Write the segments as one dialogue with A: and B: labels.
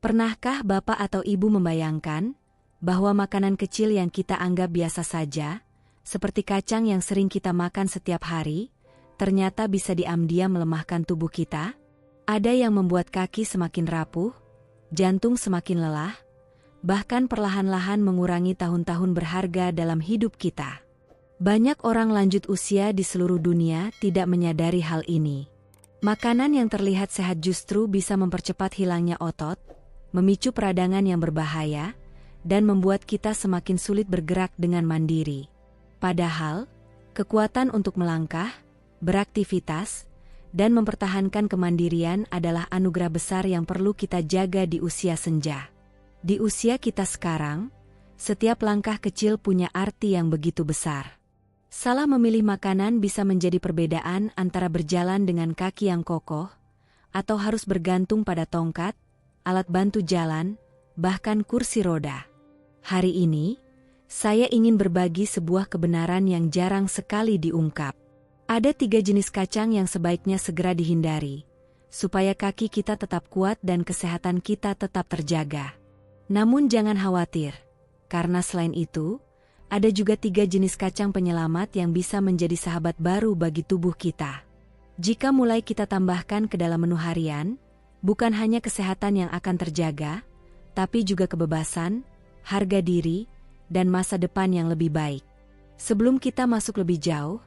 A: Pernahkah Bapak atau Ibu membayangkan bahwa makanan kecil yang kita anggap biasa saja, seperti kacang yang sering kita makan setiap hari, ternyata bisa diam-diam melemahkan tubuh kita? Ada yang membuat kaki semakin rapuh, jantung semakin lelah, bahkan perlahan-lahan mengurangi tahun-tahun berharga dalam hidup kita. Banyak orang lanjut usia di seluruh dunia tidak menyadari hal ini. Makanan yang terlihat sehat justru bisa mempercepat hilangnya otot, memicu peradangan yang berbahaya, dan membuat kita semakin sulit bergerak dengan mandiri. Padahal, kekuatan untuk melangkah, beraktivitas, dan mempertahankan kemandirian adalah anugerah besar yang perlu kita jaga di usia senja. Di usia kita sekarang, setiap langkah kecil punya arti yang begitu besar. Salah memilih makanan bisa menjadi perbedaan antara berjalan dengan kaki yang kokoh, atau harus bergantung pada tongkat, alat bantu jalan, bahkan kursi roda. Hari ini, saya ingin berbagi sebuah kebenaran yang jarang sekali diungkap. Ada 3 jenis kacang yang sebaiknya segera dihindari, supaya kaki kita tetap kuat dan kesehatan kita tetap terjaga. Namun jangan khawatir, karena selain itu, ada juga 3 jenis kacang penyelamat yang bisa menjadi sahabat baru bagi tubuh kita. Jika mulai kita tambahkan ke dalam menu harian, bukan hanya kesehatan yang akan terjaga, tapi juga kebebasan, harga diri, dan masa depan yang lebih baik. Sebelum kita masuk lebih jauh,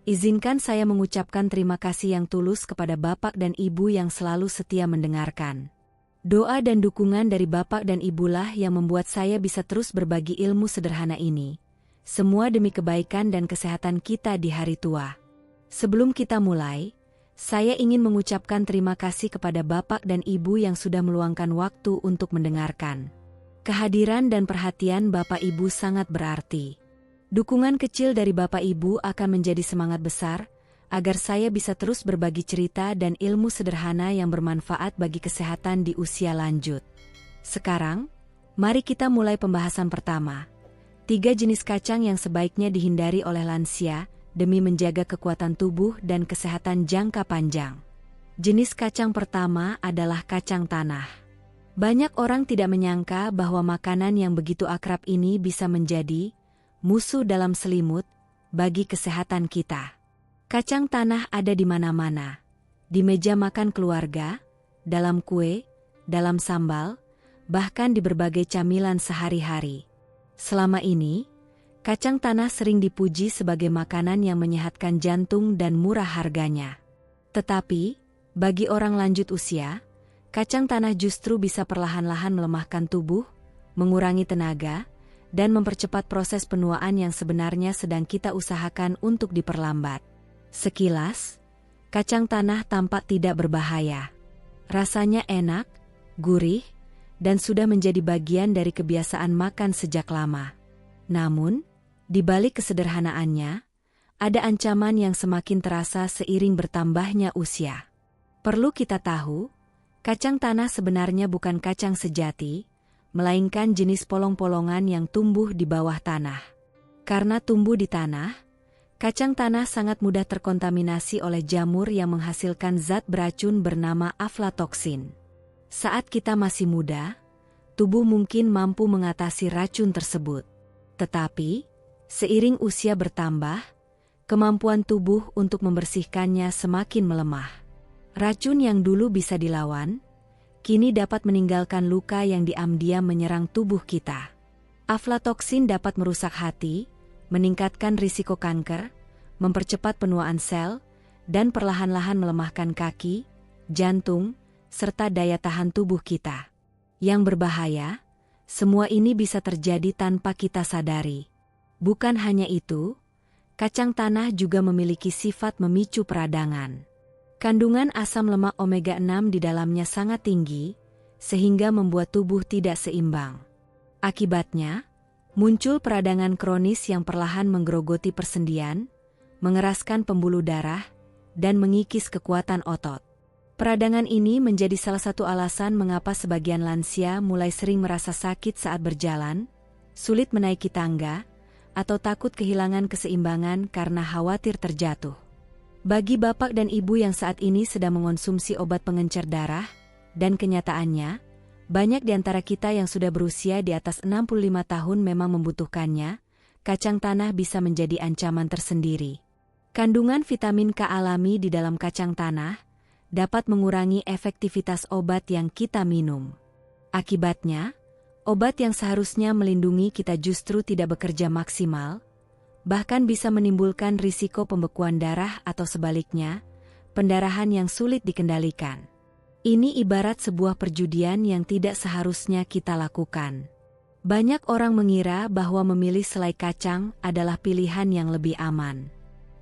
A: izinkan saya mengucapkan terima kasih yang tulus kepada Bapak dan Ibu yang selalu setia mendengarkan. Doa dan dukungan dari Bapak dan Ibulah yang membuat saya bisa terus berbagi ilmu sederhana ini. Semua demi kebaikan dan kesehatan kita di hari tua. Sebelum kita mulai, saya ingin mengucapkan terima kasih kepada Bapak dan Ibu yang sudah meluangkan waktu untuk mendengarkan. Kehadiran dan perhatian Bapak Ibu sangat berarti. Dukungan kecil dari Bapak Ibu akan menjadi semangat besar, agar saya bisa terus berbagi cerita dan ilmu sederhana yang bermanfaat bagi kesehatan di usia lanjut. Sekarang, mari kita mulai pembahasan pertama. 3 jenis kacang yang sebaiknya dihindari oleh lansia, demi menjaga kekuatan tubuh dan kesehatan jangka panjang. Jenis kacang pertama adalah kacang tanah. Banyak orang tidak menyangka bahwa makanan yang begitu akrab ini bisa menjadi musuh dalam selimut bagi kesehatan kita. Kacang tanah ada di mana-mana, di meja makan keluarga, dalam kue, dalam sambal, bahkan di berbagai camilan sehari-hari. Selama ini, kacang tanah sering dipuji sebagai makanan yang menyehatkan jantung dan murah harganya. Tetapi, bagi orang lanjut usia, kacang tanah justru bisa perlahan-lahan melemahkan tubuh, mengurangi tenaga, dan mempercepat proses penuaan yang sebenarnya sedang kita usahakan untuk diperlambat. Sekilas, kacang tanah tampak tidak berbahaya. Rasanya enak, gurih, dan sudah menjadi bagian dari kebiasaan makan sejak lama. Namun, di balik kesederhanaannya, ada ancaman yang semakin terasa seiring bertambahnya usia. Perlu kita tahu, kacang tanah sebenarnya bukan kacang sejati, melainkan jenis polong-polongan yang tumbuh di bawah tanah. Karena tumbuh di tanah, kacang tanah sangat mudah terkontaminasi oleh jamur yang menghasilkan zat beracun bernama aflatoksin. Saat kita masih muda, tubuh mungkin mampu mengatasi racun tersebut. Tetapi, seiring usia bertambah, kemampuan tubuh untuk membersihkannya semakin melemah. Racun yang dulu bisa dilawan, kini dapat meninggalkan luka yang diam-diam menyerang tubuh kita. Aflatoksin dapat merusak hati, meningkatkan risiko kanker, mempercepat penuaan sel, dan perlahan-lahan melemahkan kaki, jantung, serta daya tahan tubuh kita. Yang berbahaya, semua ini bisa terjadi tanpa kita sadari. Bukan hanya itu, kacang tanah juga memiliki sifat memicu peradangan. Kandungan asam lemak omega 6 di dalamnya sangat tinggi, sehingga membuat tubuh tidak seimbang. Akibatnya, muncul peradangan kronis yang perlahan menggerogoti persendian, mengeraskan pembuluh darah, dan mengikis kekuatan otot. Peradangan ini menjadi salah satu alasan mengapa sebagian lansia mulai sering merasa sakit saat berjalan, sulit menaiki tangga, atau takut kehilangan keseimbangan karena khawatir terjatuh. Bagi bapak dan ibu yang saat ini sedang mengonsumsi obat pengencer darah, dan kenyataannya, Banyak di antara kita yang sudah berusia di atas 65 tahun memang membutuhkannya. Kacang tanah bisa menjadi ancaman tersendiri. Kandungan vitamin K alami di dalam kacang tanah dapat mengurangi efektivitas obat yang kita minum. Akibatnya, obat yang seharusnya melindungi kita justru tidak bekerja maksimal, bahkan bisa menimbulkan risiko pembekuan darah atau sebaliknya, pendarahan yang sulit dikendalikan. Ini ibarat sebuah perjudian yang tidak seharusnya kita lakukan. Banyak orang mengira bahwa memilih selai kacang adalah pilihan yang lebih aman.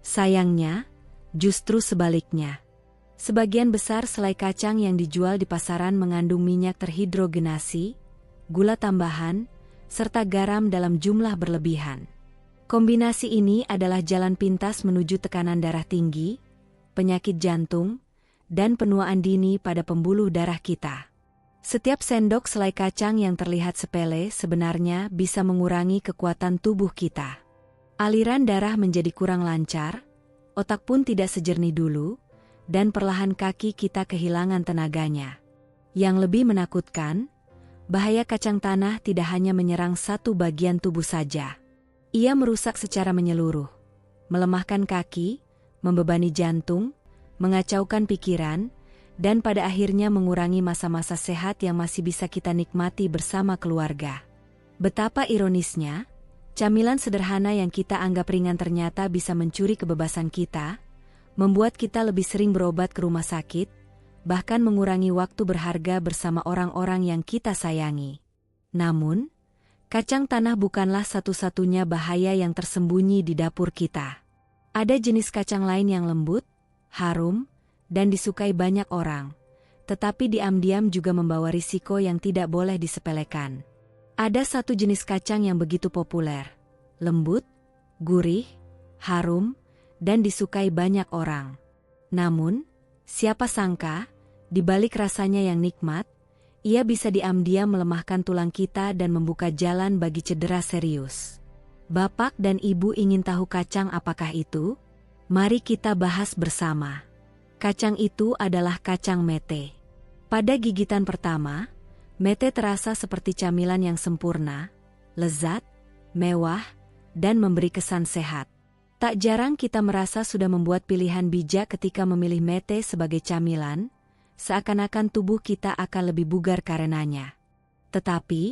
A: Sayangnya, justru sebaliknya. Sebagian besar selai kacang yang dijual di pasaran mengandung minyak terhidrogenasi, gula tambahan, serta garam dalam jumlah berlebihan. Kombinasi ini adalah jalan pintas menuju tekanan darah tinggi, penyakit jantung, dan penuaan dini pada pembuluh darah kita. Setiap sendok selai kacang yang terlihat sepele sebenarnya bisa mengurangi kekuatan tubuh kita. Aliran darah menjadi kurang lancar, otak pun tidak sejernih dulu, dan perlahan kaki kita kehilangan tenaganya. Yang lebih menakutkan, bahaya kacang tanah tidak hanya menyerang satu bagian tubuh saja. Ia merusak secara menyeluruh, melemahkan kaki, membebani jantung, mengacaukan pikiran, dan pada akhirnya mengurangi masa-masa sehat yang masih bisa kita nikmati bersama keluarga. Betapa ironisnya, camilan sederhana yang kita anggap ringan ternyata bisa mencuri kebebasan kita, membuat kita lebih sering berobat ke rumah sakit, bahkan mengurangi waktu berharga bersama orang-orang yang kita sayangi. Namun, kacang tanah bukanlah satu-satunya bahaya yang tersembunyi di dapur kita. Ada jenis kacang lain yang lembut, harum, dan disukai banyak orang, tetapi diam-diam juga membawa risiko yang tidak boleh disepelekan. Ada satu jenis kacang yang begitu populer, lembut, gurih, harum, dan disukai banyak orang. Namun, siapa sangka, di balik rasanya yang nikmat, ia bisa diam-diam melemahkan tulang kita dan membuka jalan bagi cedera serius. Bapak dan Ibu ingin tahu kacang apakah itu? Mari kita bahas bersama. Kacang itu adalah kacang mete. Pada gigitan pertama, mete terasa seperti camilan yang sempurna, lezat, mewah, dan memberi kesan sehat. Tak jarang kita merasa sudah membuat pilihan bijak ketika memilih mete sebagai camilan, seakan-akan tubuh kita akan lebih bugar karenanya. Tetapi,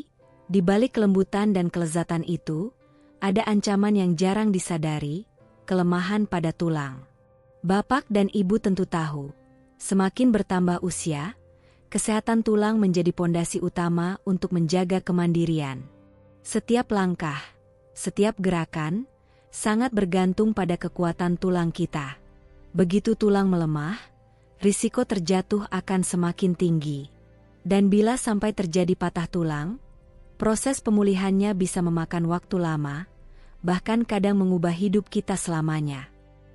A: di balik kelembutan dan kelezatan itu, ada ancaman yang jarang disadari, kelemahan pada tulang. Bapak dan Ibu tentu tahu, semakin bertambah usia, kesehatan tulang menjadi pondasi utama untuk menjaga kemandirian. Setiap langkah, setiap gerakan, sangat bergantung pada kekuatan tulang kita. Begitu tulang melemah, risiko terjatuh akan semakin tinggi. Dan bila sampai terjadi patah tulang, proses pemulihannya bisa memakan waktu lama, bahkan kadang mengubah hidup kita selamanya.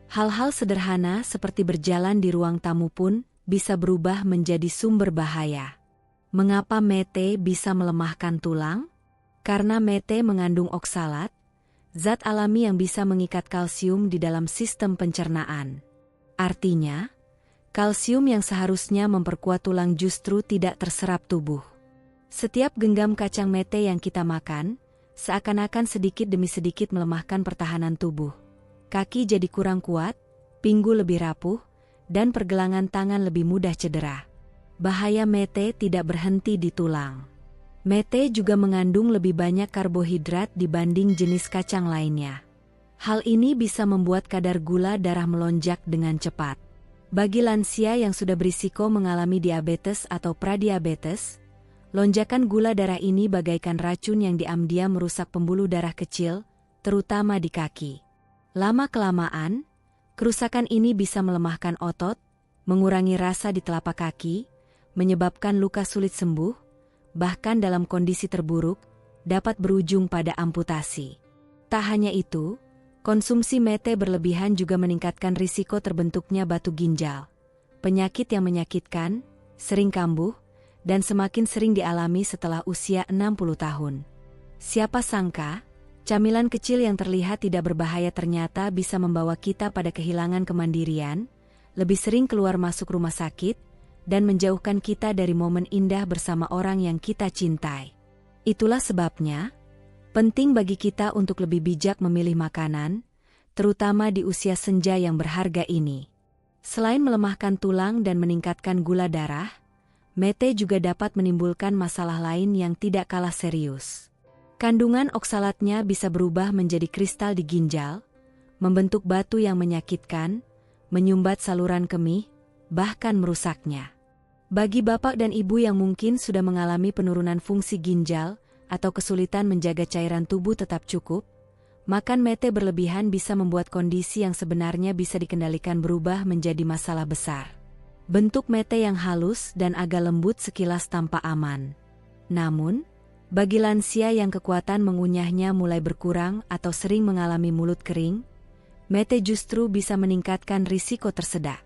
A: Hal-hal sederhana seperti berjalan di ruang tamu pun bisa berubah menjadi sumber bahaya. Mengapa mete bisa melemahkan tulang? Karena mete mengandung oksalat, zat alami yang bisa mengikat kalsium di dalam sistem pencernaan. Artinya, kalsium yang seharusnya memperkuat tulang justru tidak terserap tubuh. Setiap genggam kacang mete yang kita makan, seakan-akan sedikit demi sedikit melemahkan pertahanan tubuh. Kaki jadi kurang kuat, pinggul lebih rapuh, dan pergelangan tangan lebih mudah cedera. Bahaya mete tidak berhenti di tulang. Mete juga mengandung lebih banyak karbohidrat dibanding jenis kacang lainnya. Hal ini bisa membuat kadar gula darah melonjak dengan cepat. Bagi lansia yang sudah berisiko mengalami diabetes atau pradiabetes, lonjakan gula darah ini bagaikan racun yang diam-diam merusak pembuluh darah kecil, terutama di kaki. Lama-kelamaan, kerusakan ini bisa melemahkan otot, mengurangi rasa di telapak kaki, menyebabkan luka sulit sembuh, bahkan dalam kondisi terburuk, dapat berujung pada amputasi. Tak hanya itu, konsumsi mete berlebihan juga meningkatkan risiko terbentuknya batu ginjal, penyakit yang menyakitkan, sering kambuh, dan semakin sering dialami setelah usia 60 tahun. Siapa sangka, camilan kecil yang terlihat tidak berbahaya ternyata bisa membawa kita pada kehilangan kemandirian, lebih sering keluar masuk rumah sakit, dan menjauhkan kita dari momen indah bersama orang yang kita cintai. Itulah sebabnya, penting bagi kita untuk lebih bijak memilih makanan, terutama di usia senja yang berharga ini. Selain melemahkan tulang dan meningkatkan gula darah, mete juga dapat menimbulkan masalah lain yang tidak kalah serius. Kandungan oksalatnya bisa berubah menjadi kristal di ginjal, membentuk batu yang menyakitkan, menyumbat saluran kemih, bahkan merusaknya. Bagi bapak dan ibu yang mungkin sudah mengalami penurunan fungsi ginjal atau kesulitan menjaga cairan tubuh tetap cukup, makan mete berlebihan bisa membuat kondisi yang sebenarnya bisa dikendalikan berubah menjadi masalah besar. Bentuk mete yang halus dan agak lembut sekilas tampak aman. Namun, bagi lansia yang kekuatan mengunyahnya mulai berkurang atau sering mengalami mulut kering, mete justru bisa meningkatkan risiko tersedak.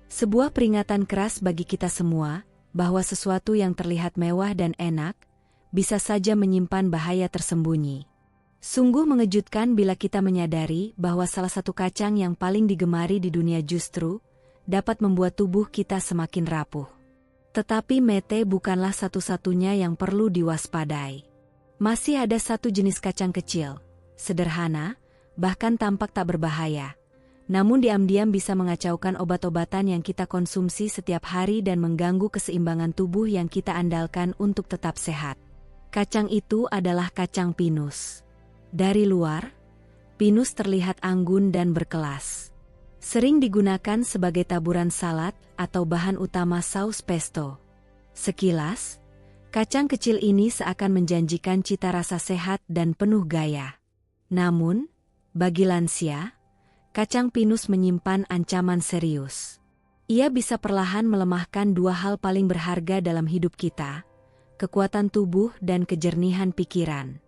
A: Sebuah peringatan keras bagi kita semua, bahwa sesuatu yang terlihat mewah dan enak, bisa saja menyimpan bahaya tersembunyi. Sungguh mengejutkan bila kita menyadari bahwa salah satu kacang yang paling digemari di dunia justru dapat membuat tubuh kita semakin rapuh. Tetapi mete bukanlah satu-satunya yang perlu diwaspadai. Masih ada satu jenis kacang kecil, sederhana, bahkan tampak tak berbahaya. Namun diam-diam bisa mengacaukan obat-obatan yang kita konsumsi setiap hari dan mengganggu keseimbangan tubuh yang kita andalkan untuk tetap sehat. Kacang itu adalah kacang pinus. Dari luar, pinus terlihat anggun dan berkelas. Sering digunakan sebagai taburan salad atau bahan utama saus pesto. Sekilas, kacang kecil ini seakan menjanjikan cita rasa sehat dan penuh gaya. Namun, bagi lansia, kacang pinus menyimpan ancaman serius. Ia bisa perlahan melemahkan dua hal paling berharga dalam hidup kita, kekuatan tubuh dan kejernihan pikiran.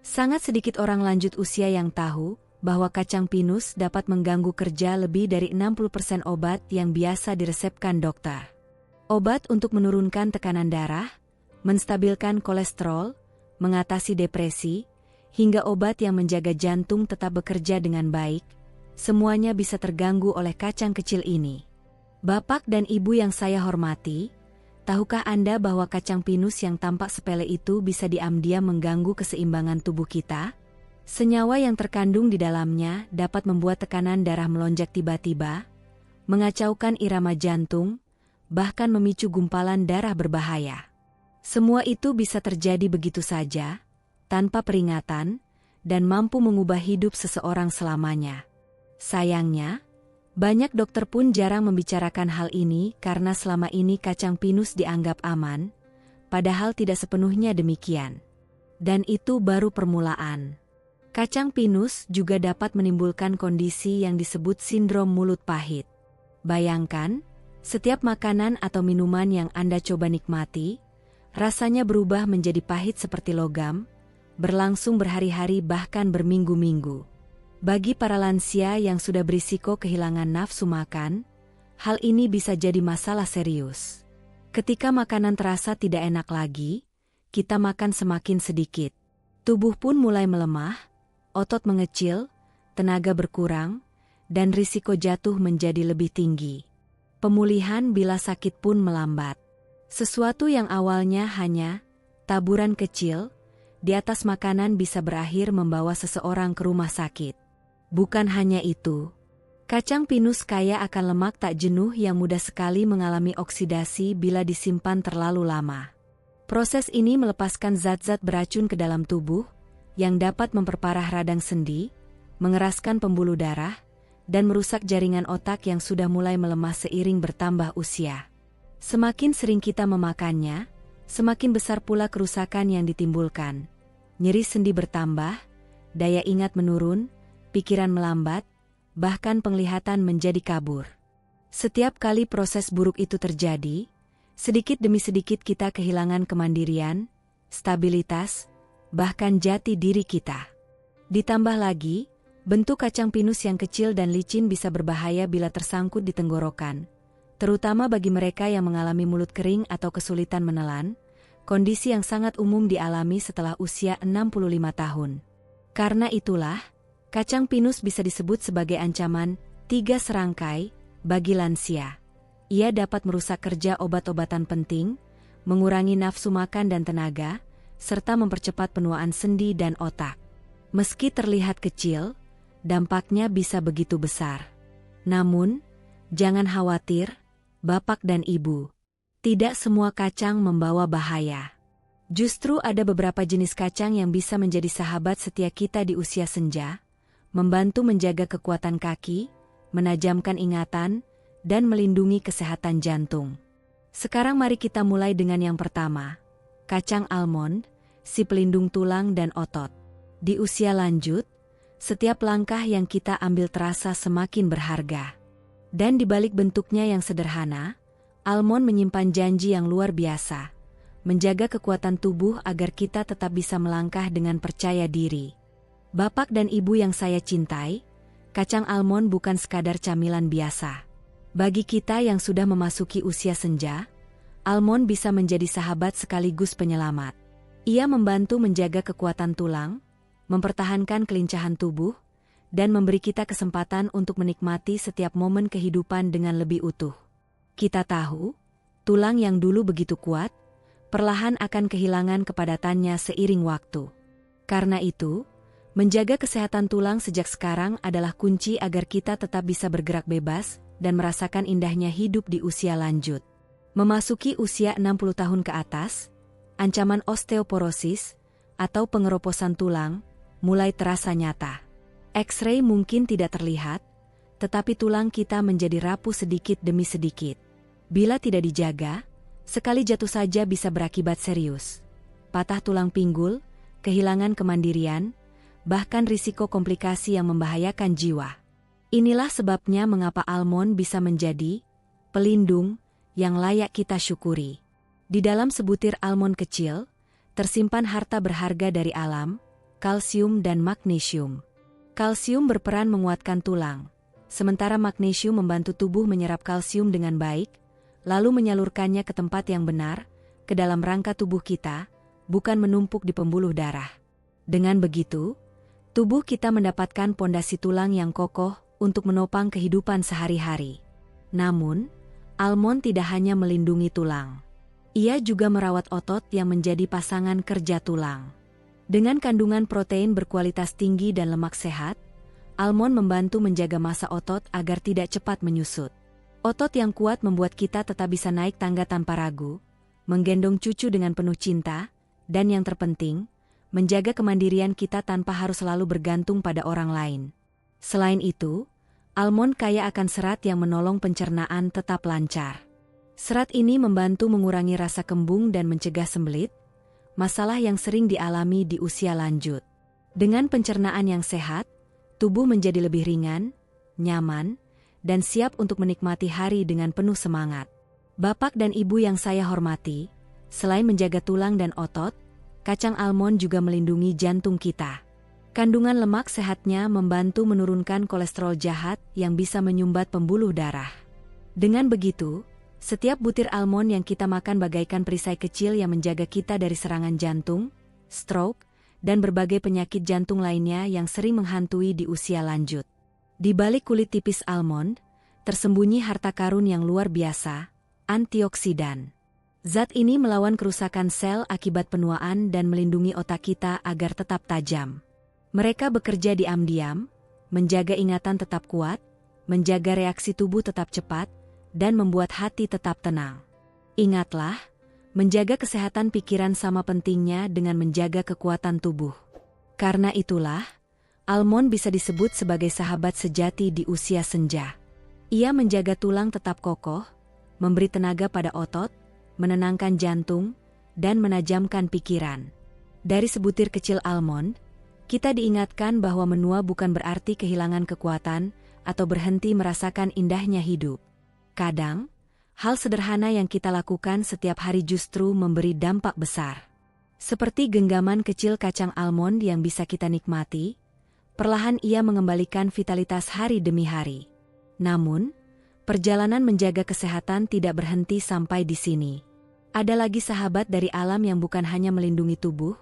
A: Sangat sedikit orang lanjut usia yang tahu bahwa kacang pinus dapat mengganggu kerja lebih dari 60% obat yang biasa diresepkan dokter. Obat untuk menurunkan tekanan darah, menstabilkan kolesterol, mengatasi depresi, hingga obat yang menjaga jantung tetap bekerja dengan baik, semuanya bisa terganggu oleh kacang kecil ini. Bapak dan ibu yang saya hormati, tahukah Anda bahwa kacang pinus yang tampak sepele itu bisa diam-diam mengganggu keseimbangan tubuh kita? Senyawa yang terkandung di dalamnya dapat membuat tekanan darah melonjak tiba-tiba, mengacaukan irama jantung, bahkan memicu gumpalan darah berbahaya. Semua itu bisa terjadi begitu saja, tanpa peringatan, dan mampu mengubah hidup seseorang selamanya. Sayangnya, banyak dokter pun jarang membicarakan hal ini karena selama ini kacang pinus dianggap aman, padahal tidak sepenuhnya demikian. Dan itu baru permulaan. Kacang pinus juga dapat menimbulkan kondisi yang disebut sindrom mulut pahit. Bayangkan, setiap makanan atau minuman yang Anda coba nikmati, rasanya berubah menjadi pahit seperti logam, berlangsung berhari-hari bahkan berminggu-minggu. Bagi para lansia yang sudah berisiko kehilangan nafsu makan, hal ini bisa jadi masalah serius. Ketika makanan terasa tidak enak lagi, kita makan semakin sedikit. Tubuh pun mulai melemah, otot mengecil, tenaga berkurang, dan risiko jatuh menjadi lebih tinggi. Pemulihan bila sakit pun melambat. Sesuatu yang awalnya hanya taburan kecil di atas makanan bisa berakhir membawa seseorang ke rumah sakit. Bukan hanya itu, kacang pinus kaya akan lemak tak jenuh yang mudah sekali mengalami oksidasi bila disimpan terlalu lama. Proses ini melepaskan zat-zat beracun ke dalam tubuh, yang dapat memperparah radang sendi, mengeraskan pembuluh darah, dan merusak jaringan otak yang sudah mulai melemah seiring bertambah usia. Semakin sering kita memakannya, semakin besar pula kerusakan yang ditimbulkan. Nyeri sendi bertambah, daya ingat menurun, pikiran melambat, bahkan penglihatan menjadi kabur. Setiap kali proses buruk itu terjadi, sedikit demi sedikit kita kehilangan kemandirian, stabilitas, bahkan jati diri kita. Ditambah lagi, bentuk kacang pinus yang kecil dan licin bisa berbahaya bila tersangkut di tenggorokan, terutama bagi mereka yang mengalami mulut kering atau kesulitan menelan, kondisi yang sangat umum dialami setelah usia 65 tahun. Karena itulah, kacang pinus bisa disebut sebagai ancaman 3 serangkai bagi lansia. Ia dapat merusak kerja obat-obatan penting, mengurangi nafsu makan dan tenaga, serta mempercepat penuaan sendi dan otak. Meski terlihat kecil, dampaknya bisa begitu besar. Namun, jangan khawatir, Bapak dan Ibu. Tidak semua kacang membawa bahaya. Justru ada beberapa jenis kacang yang bisa menjadi sahabat setia kita di usia senja, membantu menjaga kekuatan kaki, menajamkan ingatan, dan melindungi kesehatan jantung. Sekarang mari kita mulai dengan yang pertama, kacang almond, si pelindung tulang dan otot. Di usia lanjut, setiap langkah yang kita ambil terasa semakin berharga. Dan di balik bentuknya yang sederhana, almond menyimpan janji yang luar biasa. Menjaga kekuatan tubuh agar kita tetap bisa melangkah dengan percaya diri. Bapak dan Ibu yang saya cintai, kacang almond bukan sekadar camilan biasa. Bagi kita yang sudah memasuki usia senja, almond bisa menjadi sahabat sekaligus penyelamat. Ia membantu menjaga kekuatan tulang, mempertahankan kelincahan tubuh, dan memberi kita kesempatan untuk menikmati setiap momen kehidupan dengan lebih utuh. Kita tahu, tulang yang dulu begitu kuat, perlahan akan kehilangan kepadatannya seiring waktu. Karena itu, menjaga kesehatan tulang sejak sekarang adalah kunci agar kita tetap bisa bergerak bebas dan merasakan indahnya hidup di usia lanjut. Memasuki usia 60 tahun ke atas, ancaman osteoporosis atau pengeroposan tulang mulai terasa nyata. X-ray mungkin tidak terlihat, tetapi tulang kita menjadi rapuh sedikit demi sedikit. Bila tidak dijaga, sekali jatuh saja bisa berakibat serius. Patah tulang pinggul, kehilangan kemandirian, bahkan risiko komplikasi yang membahayakan jiwa. Inilah sebabnya mengapa almond bisa menjadi pelindung yang layak kita syukuri. Di dalam sebutir almond kecil, tersimpan harta berharga dari alam, kalsium dan magnesium. Kalsium berperan menguatkan tulang, sementara magnesium membantu tubuh menyerap kalsium dengan baik, lalu menyalurkannya ke tempat yang benar, ke dalam rangka tubuh kita, bukan menumpuk di pembuluh darah. Dengan begitu, tubuh kita mendapatkan pondasi tulang yang kokoh untuk menopang kehidupan sehari-hari. Namun, almond tidak hanya melindungi tulang. Ia juga merawat otot yang menjadi pasangan kerja tulang. Dengan kandungan protein berkualitas tinggi dan lemak sehat, almond membantu menjaga massa otot agar tidak cepat menyusut. Otot yang kuat membuat kita tetap bisa naik tangga tanpa ragu, menggendong cucu dengan penuh cinta, dan yang terpenting, menjaga kemandirian kita tanpa harus selalu bergantung pada orang lain. Selain itu, almond kaya akan serat yang menolong pencernaan tetap lancar. Serat ini membantu mengurangi rasa kembung dan mencegah sembelit, masalah yang sering dialami di usia lanjut. Dengan pencernaan yang sehat, tubuh menjadi lebih ringan, nyaman, dan siap untuk menikmati hari dengan penuh semangat. Bapak dan Ibu yang saya hormati, selain menjaga tulang dan otot, kacang almond juga melindungi jantung kita. Kandungan lemak sehatnya membantu menurunkan kolesterol jahat yang bisa menyumbat pembuluh darah. Dengan begitu, setiap butir almond yang kita makan bagaikan perisai kecil yang menjaga kita dari serangan jantung, stroke, dan berbagai penyakit jantung lainnya yang sering menghantui di usia lanjut. Di balik kulit tipis almond, tersembunyi harta karun yang luar biasa, antioksidan. Zat ini melawan kerusakan sel akibat penuaan dan melindungi otak kita agar tetap tajam. Mereka bekerja diam-diam, menjaga ingatan tetap kuat, menjaga reaksi tubuh tetap cepat, dan membuat hati tetap tenang. Ingatlah, menjaga kesehatan pikiran sama pentingnya dengan menjaga kekuatan tubuh. Karena itulah, almond bisa disebut sebagai sahabat sejati di usia senja. Ia menjaga tulang tetap kokoh, memberi tenaga pada otot, menenangkan jantung, dan menajamkan pikiran. Dari sebutir kecil almond, kita diingatkan bahwa menua bukan berarti kehilangan kekuatan atau berhenti merasakan indahnya hidup. Kadang, hal sederhana yang kita lakukan setiap hari justru memberi dampak besar. Seperti genggaman kecil kacang almond yang bisa kita nikmati, perlahan ia mengembalikan vitalitas hari demi hari. Namun, perjalanan menjaga kesehatan tidak berhenti sampai di sini. Ada lagi sahabat dari alam yang bukan hanya melindungi tubuh,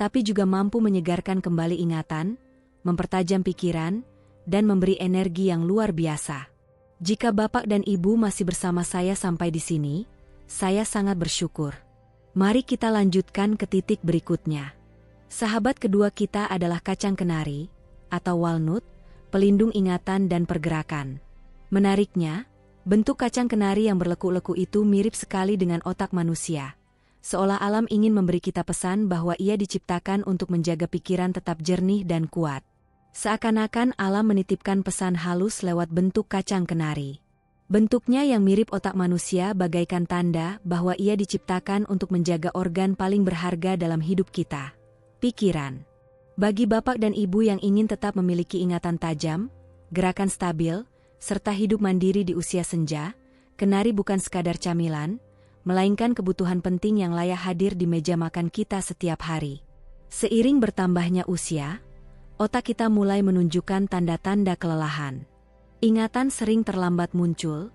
A: tapi juga mampu menyegarkan kembali ingatan, mempertajam pikiran, dan memberi energi yang luar biasa. Jika Bapak dan Ibu masih bersama saya sampai di sini, saya sangat bersyukur. Mari kita lanjutkan ke titik berikutnya. Sahabat kedua kita adalah kacang kenari, atau walnut, pelindung ingatan dan pergerakan. Menariknya, bentuk kacang kenari yang berlekuk-lekuk itu mirip sekali dengan otak manusia. Seolah alam ingin memberi kita pesan bahwa ia diciptakan untuk menjaga pikiran tetap jernih dan kuat. Seakan-akan alam menitipkan pesan halus lewat bentuk kacang kenari. Bentuknya yang mirip otak manusia bagaikan tanda bahwa ia diciptakan untuk menjaga organ paling berharga dalam hidup kita, pikiran. Bagi Bapak dan Ibu yang ingin tetap memiliki ingatan tajam, gerakan stabil, serta hidup mandiri di usia senja, kenari bukan sekadar camilan, melainkan kebutuhan penting yang layak hadir di meja makan kita setiap hari. Seiring bertambahnya usia, otak kita mulai menunjukkan tanda-tanda kelelahan. Ingatan sering terlambat muncul,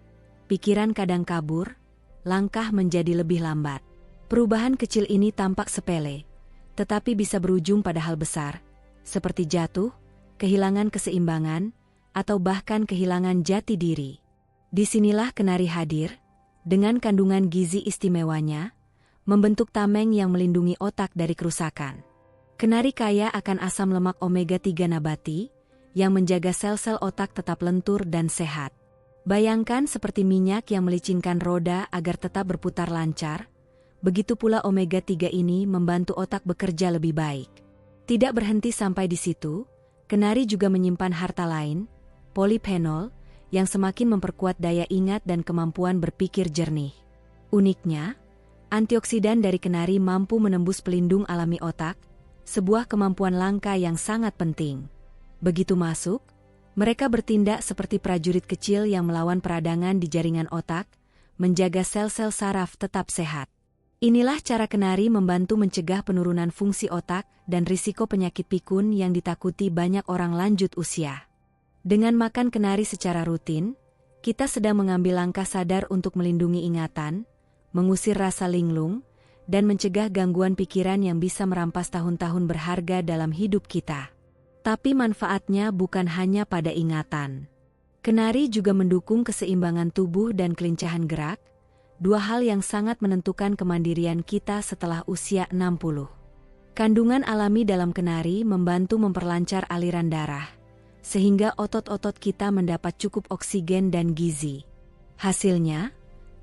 A: pikiran kadang kabur, langkah menjadi lebih lambat. Perubahan kecil ini tampak sepele, tetapi bisa berujung pada hal besar, seperti jatuh, kehilangan keseimbangan, atau bahkan kehilangan jati diri. Disinilah kenari hadir, dengan kandungan gizi istimewanya, membentuk tameng yang melindungi otak dari kerusakan. Kenari kaya akan asam lemak omega-3 nabati, yang menjaga sel-sel otak tetap lentur dan sehat. Bayangkan seperti minyak yang melicinkan roda agar tetap berputar lancar, begitu pula omega-3 ini membantu otak bekerja lebih baik. Tidak berhenti sampai di situ, kenari juga menyimpan harta lain, polifenol, yang semakin memperkuat daya ingat dan kemampuan berpikir jernih. Uniknya, antioksidan dari kenari mampu menembus pelindung alami otak, sebuah kemampuan langka yang sangat penting. Begitu masuk, mereka bertindak seperti prajurit kecil yang melawan peradangan di jaringan otak, menjaga sel-sel saraf tetap sehat. Inilah cara kenari membantu mencegah penurunan fungsi otak dan risiko penyakit pikun yang ditakuti banyak orang lanjut usia. Dengan makan kenari secara rutin, kita sedang mengambil langkah sadar untuk melindungi ingatan, mengusir rasa linglung, dan mencegah gangguan pikiran yang bisa merampas tahun-tahun berharga dalam hidup kita. Tapi manfaatnya bukan hanya pada ingatan. Kenari juga mendukung keseimbangan tubuh dan kelincahan gerak, dua hal yang sangat menentukan kemandirian kita setelah usia 60. Kandungan alami dalam kenari membantu memperlancar aliran darah, sehingga otot-otot kita mendapat cukup oksigen dan gizi. Hasilnya,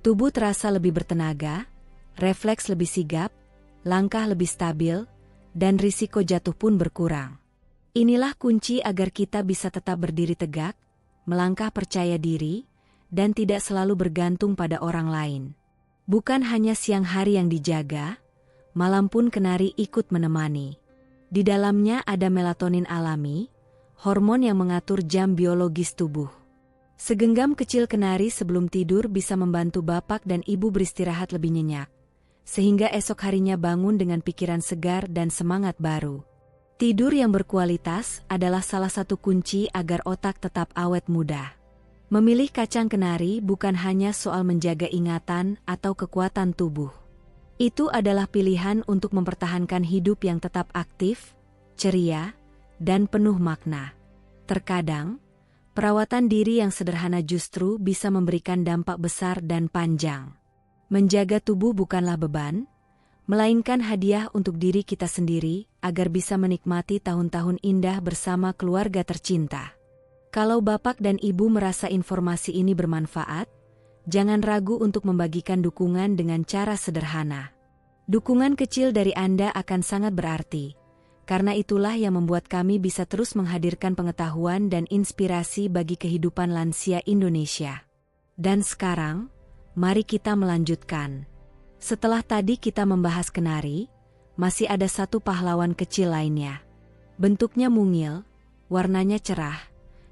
A: tubuh terasa lebih bertenaga, refleks lebih sigap, langkah lebih stabil, dan risiko jatuh pun berkurang. Inilah kunci agar kita bisa tetap berdiri tegak, melangkah percaya diri, dan tidak selalu bergantung pada orang lain. Bukan hanya siang hari yang dijaga, malam pun kenari ikut menemani. Di dalamnya ada melatonin alami, hormon yang mengatur jam biologis tubuh. Segenggam kecil kenari sebelum tidur bisa membantu Bapak dan Ibu beristirahat lebih nyenyak, sehingga esok harinya bangun dengan pikiran segar dan semangat baru. Tidur yang berkualitas adalah salah satu kunci agar otak tetap awet muda. Memilih kacang kenari bukan hanya soal menjaga ingatan atau kekuatan tubuh. Itu adalah pilihan untuk mempertahankan hidup yang tetap aktif, ceria, dan penuh makna. Terkadang, perawatan diri yang sederhana justru bisa memberikan dampak besar dan panjang. Menjaga tubuh bukanlah beban, melainkan hadiah untuk diri kita sendiri agar bisa menikmati tahun-tahun indah bersama keluarga tercinta. Kalau Bapak dan Ibu merasa informasi ini bermanfaat, jangan ragu untuk membagikan dukungan dengan cara sederhana. Dukungan kecil dari Anda akan sangat berarti, karena itulah yang membuat kami bisa terus menghadirkan pengetahuan dan inspirasi bagi kehidupan lansia Indonesia. Dan sekarang, mari kita melanjutkan. Setelah tadi kita membahas kenari, masih ada satu pahlawan kecil lainnya. Bentuknya mungil, warnanya cerah,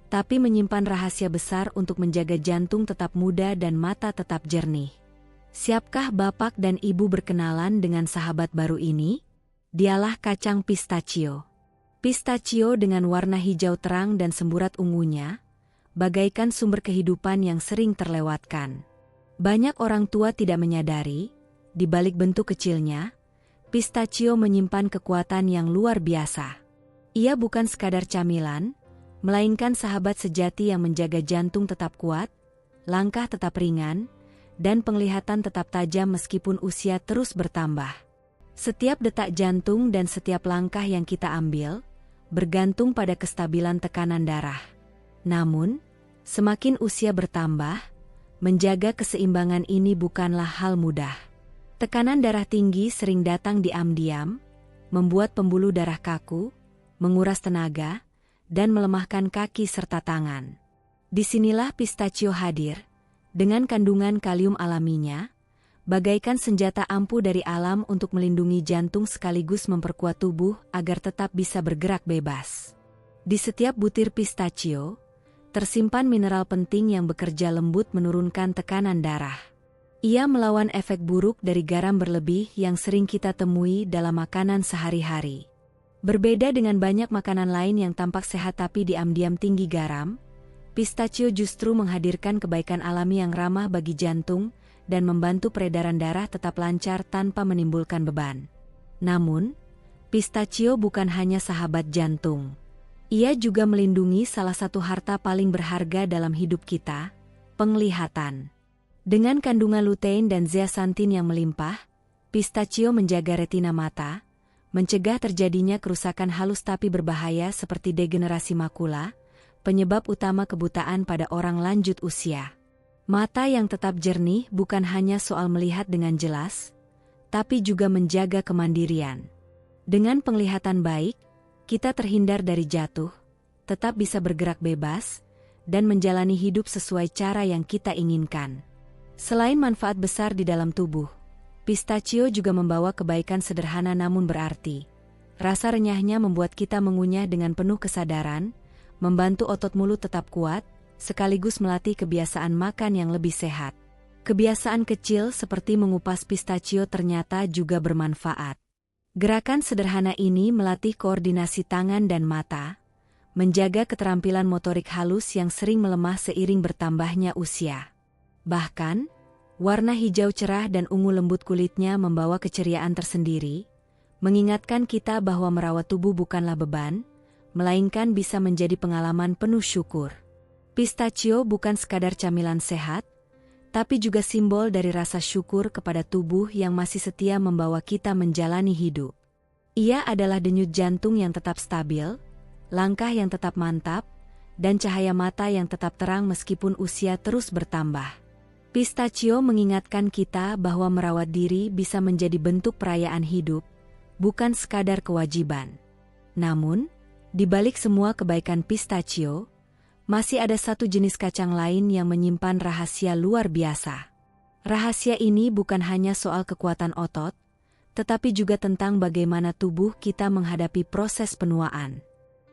A: tapi menyimpan rahasia besar untuk menjaga jantung tetap muda dan mata tetap jernih. Siapkah Bapak dan Ibu berkenalan dengan sahabat baru ini? Dialah kacang pistachio. Pistachio dengan warna hijau terang dan semburat ungunya, bagaikan sumber kehidupan yang sering terlewatkan. Banyak orang tua tidak menyadari, di balik bentuk kecilnya, pistachio menyimpan kekuatan yang luar biasa. Ia bukan sekadar camilan, melainkan sahabat sejati yang menjaga jantung tetap kuat, langkah tetap ringan, dan penglihatan tetap tajam meskipun usia terus bertambah. Setiap detak jantung dan setiap langkah yang kita ambil bergantung pada kestabilan tekanan darah. Namun, semakin usia bertambah, menjaga keseimbangan ini bukanlah hal mudah. Tekanan darah tinggi sering datang diam-diam, membuat pembuluh darah kaku, menguras tenaga, dan melemahkan kaki serta tangan. Disinilah pistachio hadir, dengan kandungan kalium alaminya, bagaikan senjata ampuh dari alam untuk melindungi jantung sekaligus memperkuat tubuh agar tetap bisa bergerak bebas. Di setiap butir pistachio, tersimpan mineral penting yang bekerja lembut menurunkan tekanan darah. Ia melawan efek buruk dari garam berlebih yang sering kita temui dalam makanan sehari-hari. Berbeda dengan banyak makanan lain yang tampak sehat tapi diam-diam tinggi garam, pistachio justru menghadirkan kebaikan alami yang ramah bagi jantung dan membantu peredaran darah tetap lancar tanpa menimbulkan beban. Namun, pistachio bukan hanya sahabat jantung. Ia juga melindungi salah satu harta paling berharga dalam hidup kita, penglihatan. Dengan kandungan lutein dan zeaxanthin yang melimpah, pistachio menjaga retina mata, mencegah terjadinya kerusakan halus tapi berbahaya seperti degenerasi makula, penyebab utama kebutaan pada orang lanjut usia. Mata yang tetap jernih bukan hanya soal melihat dengan jelas, tapi juga menjaga kemandirian. Dengan penglihatan baik, kita terhindar dari jatuh, tetap bisa bergerak bebas, dan menjalani hidup sesuai cara yang kita inginkan. Selain manfaat besar di dalam tubuh, pistachio juga membawa kebaikan sederhana namun berarti. Rasa renyahnya membuat kita mengunyah dengan penuh kesadaran, membantu otot mulut tetap kuat, sekaligus melatih kebiasaan makan yang lebih sehat. Kebiasaan kecil seperti mengupas pistachio ternyata juga bermanfaat. Gerakan sederhana ini melatih koordinasi tangan dan mata, menjaga keterampilan motorik halus yang sering melemah seiring bertambahnya usia. Bahkan, warna hijau cerah dan ungu lembut kulitnya membawa keceriaan tersendiri, mengingatkan kita bahwa merawat tubuh bukanlah beban, melainkan bisa menjadi pengalaman penuh syukur. Pistachio bukan sekadar camilan sehat, tapi juga simbol dari rasa syukur kepada tubuh yang masih setia membawa kita menjalani hidup. Ia adalah denyut jantung yang tetap stabil, langkah yang tetap mantap, dan cahaya mata yang tetap terang meskipun usia terus bertambah. Pistachio mengingatkan kita bahwa merawat diri bisa menjadi bentuk perayaan hidup, bukan sekadar kewajiban. Namun, di balik semua kebaikan pistachio, masih ada satu jenis kacang lain yang menyimpan rahasia luar biasa. Rahasia ini bukan hanya soal kekuatan otot, tetapi juga tentang bagaimana tubuh kita menghadapi proses penuaan.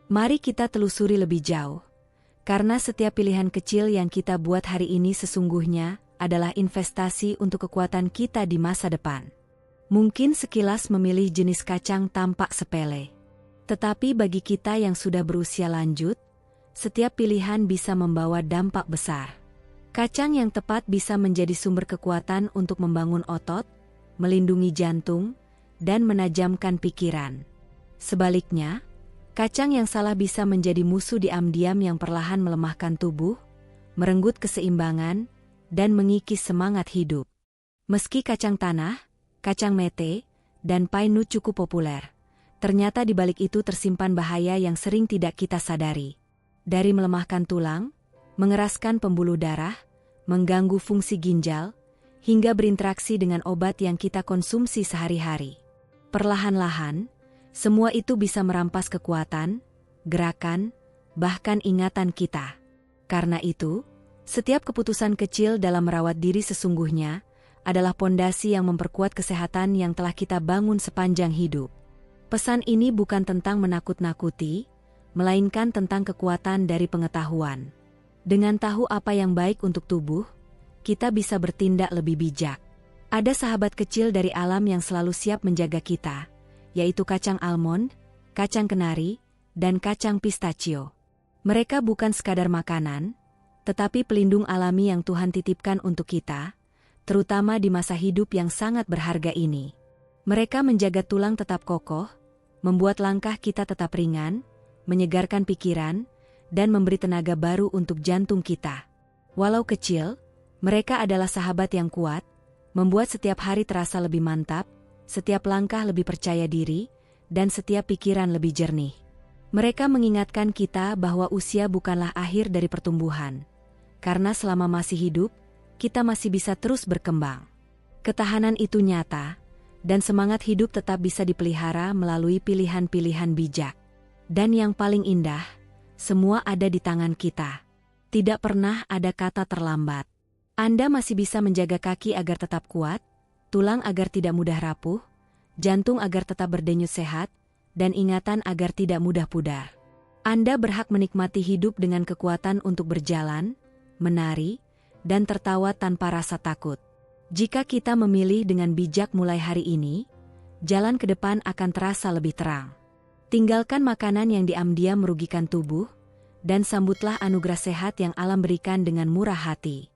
A: Mari kita telusuri lebih jauh, karena setiap pilihan kecil yang kita buat hari ini sesungguhnya adalah investasi untuk kekuatan kita di masa depan. Mungkin sekilas memilih jenis kacang tampak sepele, tetapi bagi kita yang sudah berusia lanjut, setiap pilihan bisa membawa dampak besar. Kacang yang tepat bisa menjadi sumber kekuatan untuk membangun otot, melindungi jantung, dan menajamkan pikiran. Sebaliknya, kacang yang salah bisa menjadi musuh diam-diam yang perlahan melemahkan tubuh, merenggut keseimbangan, dan mengikis semangat hidup. Meski kacang tanah, kacang mete, dan pine nut cukup populer, ternyata di balik itu tersimpan bahaya yang sering tidak kita sadari. Dari melemahkan tulang, mengeraskan pembuluh darah, mengganggu fungsi ginjal, hingga berinteraksi dengan obat yang kita konsumsi sehari-hari. Perlahan-lahan, semua itu bisa merampas kekuatan, gerakan, bahkan ingatan kita. Karena itu, setiap keputusan kecil dalam merawat diri sesungguhnya adalah pondasi yang memperkuat kesehatan yang telah kita bangun sepanjang hidup. Pesan ini bukan tentang menakut-nakuti, melainkan tentang kekuatan dari pengetahuan. Dengan tahu apa yang baik untuk tubuh, kita bisa bertindak lebih bijak. Ada sahabat kecil dari alam yang selalu siap menjaga kita, yaitu kacang almond, kacang kenari, dan kacang pistachio. Mereka bukan sekadar makanan, tetapi pelindung alami yang Tuhan titipkan untuk kita, terutama di masa hidup yang sangat berharga ini. Mereka menjaga tulang tetap kokoh, membuat langkah kita tetap ringan, menyegarkan pikiran, dan memberi tenaga baru untuk jantung kita. Walau kecil, Mereka adalah sahabat yang kuat, membuat setiap hari terasa lebih mantap, setiap langkah lebih percaya diri, dan setiap pikiran lebih jernih. Mereka mengingatkan kita bahwa usia bukanlah akhir dari pertumbuhan. Karena selama masih hidup, kita masih bisa terus berkembang. Ketahanan itu nyata, dan semangat hidup tetap bisa dipelihara melalui pilihan-pilihan bijak. Dan yang paling indah, semua ada di tangan kita. Tidak pernah ada kata terlambat. Anda masih bisa menjaga kaki agar tetap kuat, tulang agar tidak mudah rapuh, jantung agar tetap berdenyut sehat, dan ingatan agar tidak mudah pudar. Anda berhak menikmati hidup dengan kekuatan untuk berjalan, menari, dan tertawa tanpa rasa takut. Jika kita memilih dengan bijak mulai hari ini, jalan ke depan akan terasa lebih terang. Tinggalkan makanan yang diam-diam merugikan tubuh, dan sambutlah anugerah sehat yang alam berikan dengan murah hati.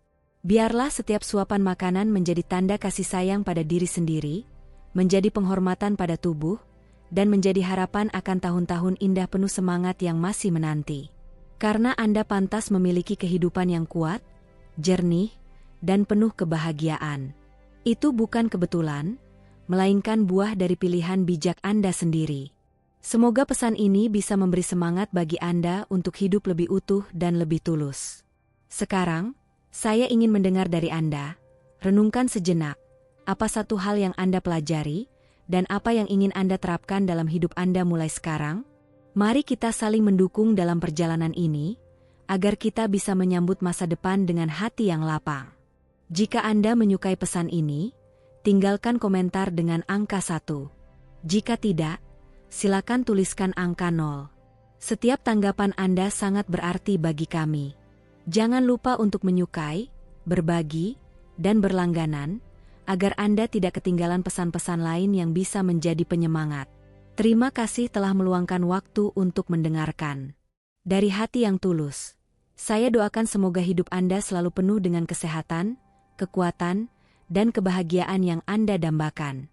A: Biarlah setiap suapan makanan menjadi tanda kasih sayang pada diri sendiri, menjadi penghormatan pada tubuh, dan menjadi harapan akan tahun-tahun indah penuh semangat yang masih menanti. Karena Anda pantas memiliki kehidupan yang kuat, jernih, dan penuh kebahagiaan. Itu bukan kebetulan, melainkan buah dari pilihan bijak Anda sendiri. Semoga pesan ini bisa memberi semangat bagi Anda untuk hidup lebih utuh dan lebih tulus. Sekarang, saya ingin mendengar dari Anda. Renungkan sejenak, apa satu hal yang Anda pelajari, dan apa yang ingin Anda terapkan dalam hidup Anda mulai sekarang? Mari kita saling mendukung dalam perjalanan ini, agar kita bisa menyambut masa depan dengan hati yang lapang. Jika Anda menyukai pesan ini, tinggalkan komentar dengan angka 1. Jika tidak, silakan tuliskan angka 0. Setiap tanggapan Anda sangat berarti bagi kami. Jangan lupa untuk menyukai, berbagi, dan berlangganan, agar Anda tidak ketinggalan pesan-pesan lain yang bisa menjadi penyemangat. Terima kasih telah meluangkan waktu untuk mendengarkan. Dari hati yang tulus, saya doakan semoga hidup Anda selalu penuh dengan kesehatan, kekuatan, dan kebahagiaan yang Anda dambakan.